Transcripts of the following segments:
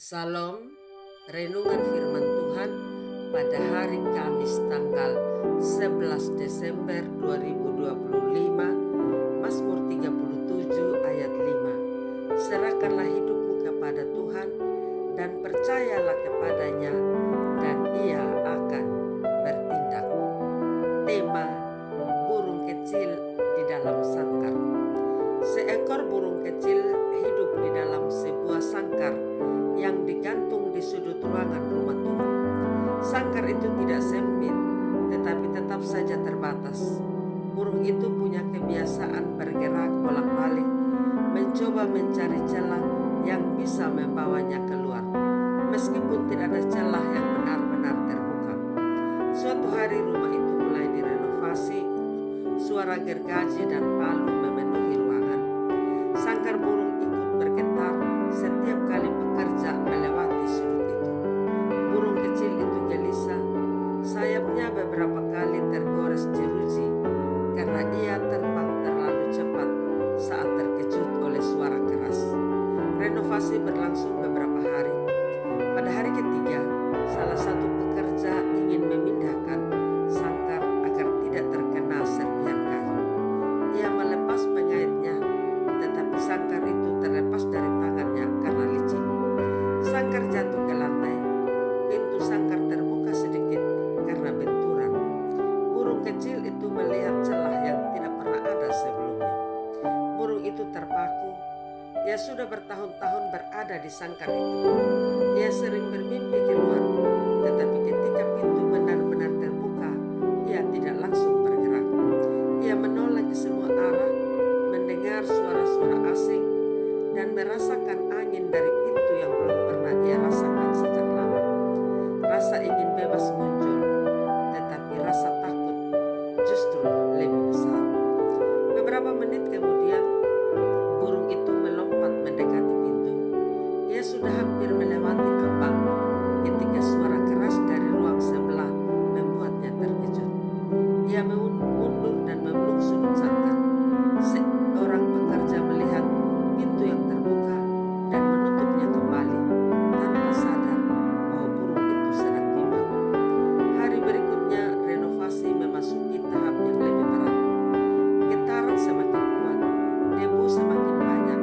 Salam, renungan firman Tuhan pada hari Kamis tanggal 11 Desember 2025, Mazmur 37 ayat 5. Serahkanlah hidupmu kepada Tuhan dan percayalah kepadanya dan ia akan bertindak. Tema burung kecil di dalam sangkar. Seekor burung kecil hidup di dalam sebuah sangkar yang digantung di sudut ruangan rumah Tuhan. Sangkar itu tidak sempit, tetapi tetap saja terbatas. Burung itu punya kebiasaan bergerak bolak-balik, mencoba mencari celah yang bisa membawanya keluar, meskipun tidak ada celah yang benar-benar terbuka. Suatu hari rumah itu mulai direnovasi, suara gergaji dan palu memenuhi ruangan. Sangkar burung ikut bergetar setiap kali pekerja melewati sudut itu. Burung kecil itu gelisah, sayapnya beberapa kali tergores jeruji karena ia terbang terlalu cepat saat terkejut oleh suara keras. Renovasi berlangsung beberapa hari. Pada hari ketiga, salah satu pekerja ingin memindahkan sangkar agar tidak terkena serpihan kayu. Ia melepas pengaitnya, tetapi sangkar itu terlepas dari tangannya karena licin. Sangkar jatuh ke lantai. Pintu sangkar terbuka sedikit karena benturan. Burung kecil itu melihat celah yang tidak pernah ada sebelumnya. Burung itu terpaku. Ia sudah bertahun-tahun berada di sangkar itu. Ia sering bermimpi keluar, tetapi ketika pintu benar-benar terbuka, ia tidak langsung bergerak. Ia menoleh ke semua arah, mendengar suara-suara asing, dan merasakan angin dari pintu yang belum pernah ia rasakan sejak lama. Rasa ingin bebas muncul, tetapi rasa takut justru lebih besar. Beberapa menit kemudian, burung itu melompat mendekati pintu. Ia sudah hampir melewati ambang ketika suara keras dari ruang sebelah membuatnya terkejut. Ia mundur dan memeluk sudut sangkar. Seorang pekerja melihat pintu yang terbuka dan menutupnya kembali tanpa sadar bahwa burung itu sedang bimbang. Hari berikutnya renovasi memasuki tahap yang lebih berat. Getaran semakin kuat, debu semakin banyak,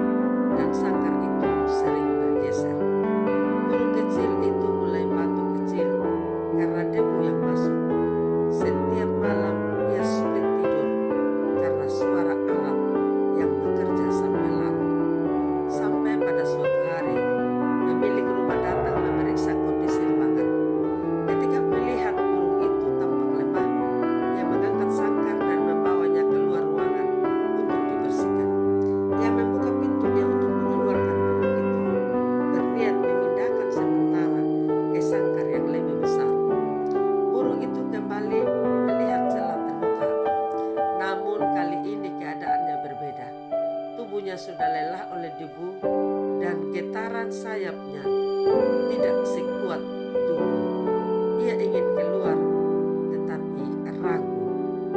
dan sangkar itu sering bergeser. Burung kecil itu mulai batuk kecil karena debu yang masuk. Setiap malam ia sulit tidur karena suara alat yang bekerja sampai larut. Sampai pada suatu hari, pemilik rumah datang memeriksa kondisi ruangan. Ketika melihat burung itu tampak lemah, ia mengangkat sangkar dan membawanya keluar ruangan untuk dibersihkan. Ia membuka pintunya untuk mengeluarkan burung itu, berniat memindahkan sementara ke sangkar yang lebih besar. Burung itu kembali melihat celah terbuka. Namun kali ini keadaannya berbeda. Tubuhnya sudah lelah oleh debu dan getaran sayapnya tidak sekuat dulu. Ia ingin keluar, tetapi ragu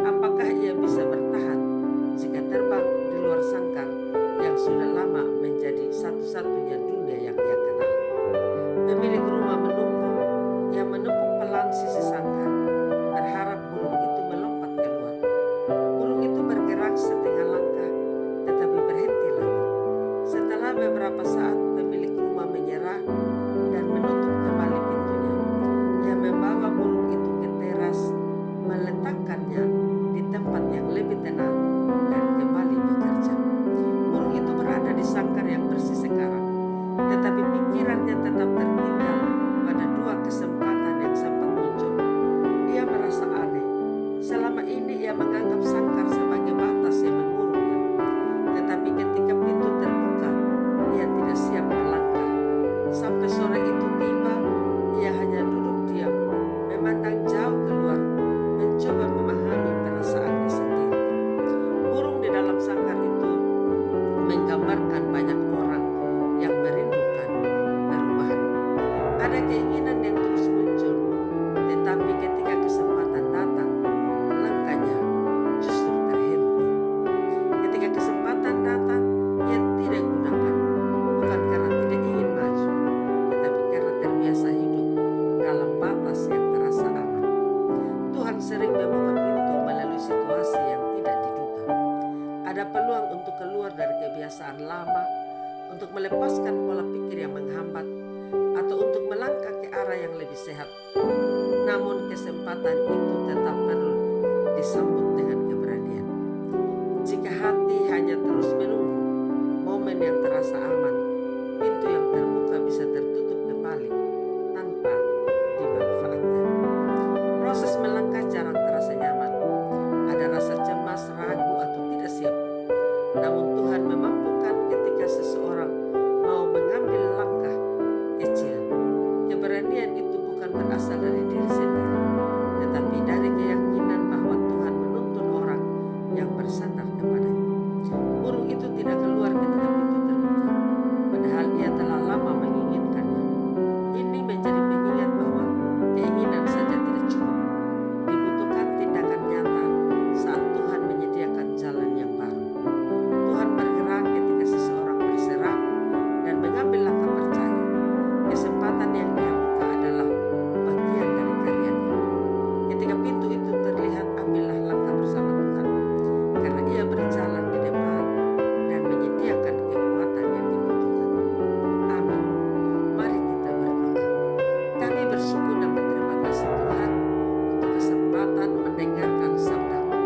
apakah ia bisa bertahan jika terbang di luar sangkar yang sudah lama menjadi satu-satunya dunia yang ia kenal. Pemilik rumah menunggu. Ia menepuk pelan sisi sangkar, berharap burung itu melompat keluar. Burung itu bergerak setengah langkah, tetapi berhenti lagi. Setelah beberapa saat, pemilik rumah menyerah dan menutup kembali pintunya. Ia membawa burung itu ke teras, meletakkannya di tempat yang lebih tenang, dan kembali bekerja. Burung itu berada di sangkar yang bersih sekarang, tetapi pikirannya tetap tertinggal pada dua kesempatan yang sempat muncul. Ia merasa aneh. Selama ini ia menganggap sangkar sebagai batas yang mengurungnya. Tetapi ketika pintu terbuka, ia tidak siap melangkah. Sampai sore itu tiba, ia hanya duduk diam, memandang jauh keluar, mencoba memahami perasaannya sendiri. Burung di dalam sangkar itu menggambarkan banyak orang yang merindukan perubahan. Ada keinginan yang terus muncul, tetapi ketika kesempatan datang, langkahnya justru terhenti. Ketika kesempatan datang, ia tidak gunakan, bukan karena tidak ingin maju, tetapi lebih sehat. Namun kesempatan itu tetap perlu disambut dengan keberanian. Jika hati hanya terus menunggu momen yang terasa aman, pintu yang terbuka bisa tertutup kembali tanpa dimanfaatkan. Proses melangkah jarang terasa nyaman. Ada rasa cemas, ragu, atau tidak siap. Namun Tuhan memampukan ketika seseorang mau mengambil langkah kecil. Keberanian itu bukan berasal dari diri sendiri, tetapi dari keyakinan bahwa Tuhan menuntun orang yang bersandar kepadanya. Burung itu tidak keluar ketika pintu terbuka, padahal ia telah lama menginginkannya. Ini menjadi pengingat bahwa keinginan saja tidak cukup. Dibutuhkan tindakan nyata saat Tuhan menyediakan jalan yang baru. Tuhan bergerak ketika seseorang berserah dan mengambil langkah percaya. Kesempatan yang Dia buka adalah bagian dari karyanya. Ketika pintu itu terlihat, ambillah langkah bersama Tuhan, karena Ia berjalan di depan dan menyediakan kekuatan yang dibutuhkan. Amin. Mari kita berdoa. Kami bersyukur dan berterima kasih Tuhan untuk kesempatan mendengarkan sabda-Mu.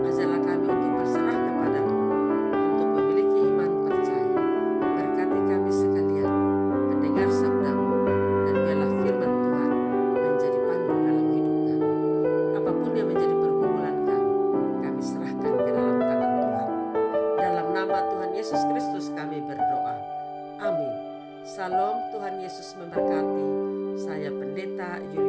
Ajarlah kami untuk berserah kepada-Mu, untuk memiliki iman percaya. Berkati kami sekalian mendengar sabda-Mu, dan biarlah firman Tuhan menjadi pandu dalam hidup kami. Apapun yang menjadi pergumulan kami serahkan ke dalam tangan Tuhan. Dalam nama Tuhan Yesus Kristus kami berdoa. Amin. Salam, Tuhan Yesus memberkati. Saya Pendeta Yuliana